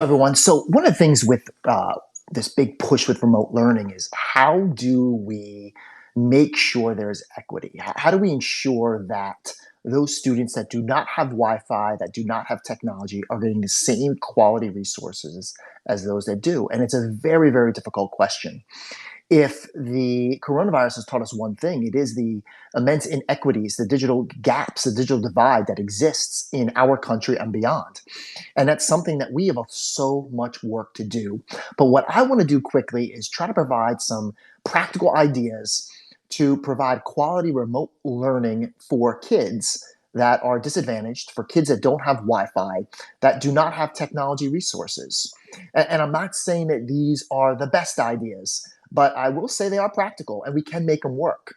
Everyone. So one of the things with this big push with remote learning is how do we make sure there's equity? How do we ensure that those students that do not have Wi-Fi, that do not have technology, are getting the same quality resources as those that do? And it's a very, very difficult question. If the coronavirus has taught us one thing, it is the immense inequities, the digital gaps, the digital divide that exists in our country and beyond. And that's something that we have so much work to do. But what I want to do quickly is try to provide some practical ideas to provide quality remote learning for kids that are disadvantaged, for kids that don't have Wi Fi, that do not have technology resources. And I'm not saying that these are the best ideas, but I will say they are practical and we can make them work.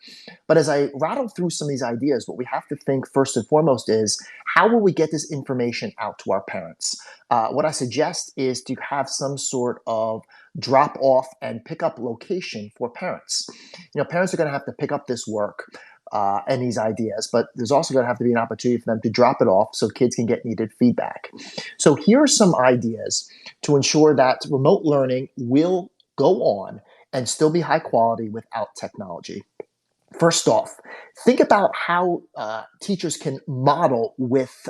But as I rattle through some of these ideas, what we have to think first and foremost is how will we get this information out to our parents? What I suggest is to have some sort of drop off and pick up location for parents. Parents are going to have to pick up this work and these ideas, but there's also going to have to be an opportunity for them to drop it off so kids can get needed feedback. So here are some ideas to ensure that remote learning will go on and still be high quality without technology. First off, think about how teachers can model with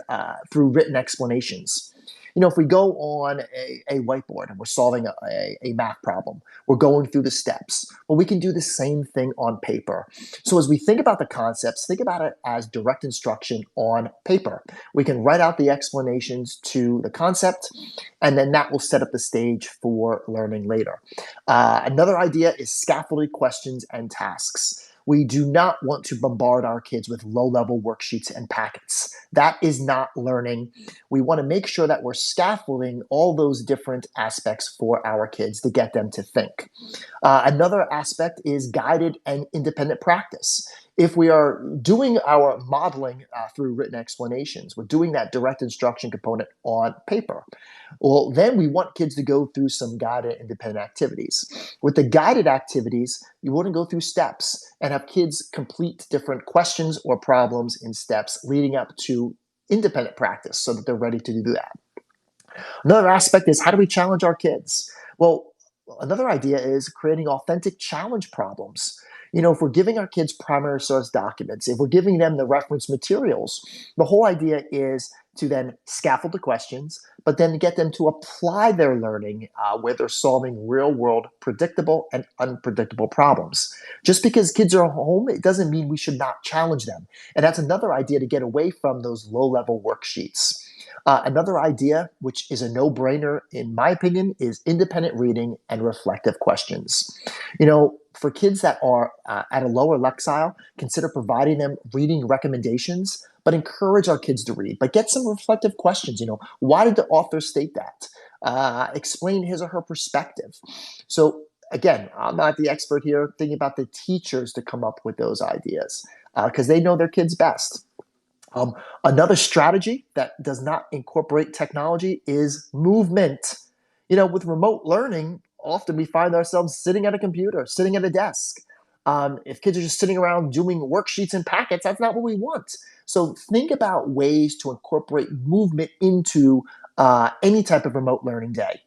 through written explanations. If we go on a whiteboard and we're solving a math problem, we're going through the steps. Well, we can do the same thing on paper. So as we think about the concepts, think about it as direct instruction on paper. We can write out the explanations to the concept, and then that will set up the stage for learning later. Another idea is scaffolded questions and tasks. We do not want to bombard our kids with low level worksheets and packets. That is not learning. We want to make sure that we're scaffolding all those different aspects for our kids to get them to think. Another aspect is guided and independent practice. If we are doing our modeling through written explanations, we're doing that direct instruction component on paper. Well, then we want kids to go through some guided independent activities. With the guided activities, you want to go through steps and have kids complete different questions or problems in steps leading up to independent practice so that they're ready to do that. Another aspect is how do we challenge our kids? Well, another idea is creating authentic challenge problems. If we're giving our kids primary source documents, if we're giving them the reference materials, the whole idea is to then scaffold the questions, but then get them to apply their learning where they're solving real world predictable and unpredictable problems. Just because kids are home, it doesn't mean we should not challenge them. And that's another idea to get away from those low level worksheets. Another idea, which is a no brainer in my opinion, is independent reading and reflective questions. For kids that are at a lower Lexile, consider providing them reading recommendations, but encourage our kids to read. But get some reflective questions. Why did the author state that? Explain his or her perspective. So, again, I'm not the expert here, thinking about the teachers to come up with those ideas because they know their kids best. Another strategy that does not incorporate technology is movement. With remote learning, often we find ourselves sitting at a computer, sitting at a desk. If kids are just sitting around doing worksheets and packets, that's not what we want. So think about ways to incorporate movement into any type of remote learning day.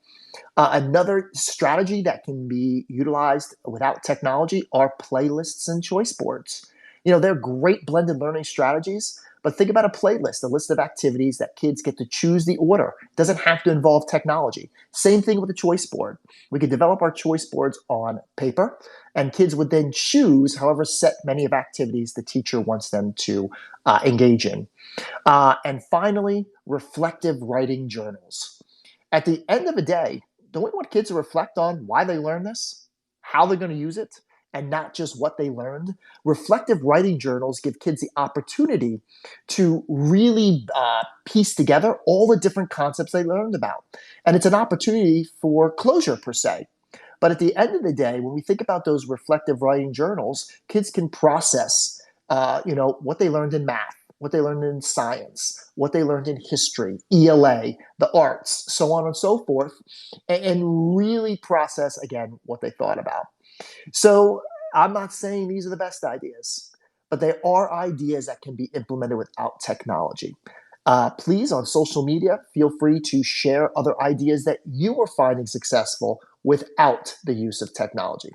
Another strategy that can be utilized without technology are playlists and choice boards. They're great blended learning strategies, but think about a playlist, a list of activities that kids get to choose the order. It doesn't have to involve technology. Same thing with a choice board. We could develop our choice boards on paper, and kids would then choose however set many of activities the teacher wants them to engage in. And finally, reflective writing journals. At the end of the day, don't we want kids to reflect on why they learned this, how they're going to use it, and not just what they learned? Reflective writing journals give kids the opportunity to really piece together all the different concepts they learned about. And it's an opportunity for closure, per se. But at the end of the day, when we think about those reflective writing journals, kids can process, what they learned in math, what they learned in science, what they learned in history, ELA, the arts, so on and so forth, and really process again what they thought about. So I'm not saying these are the best ideas, but they are ideas that can be implemented without technology. Please, on social media, feel free to share other ideas that you are finding successful without the use of technology.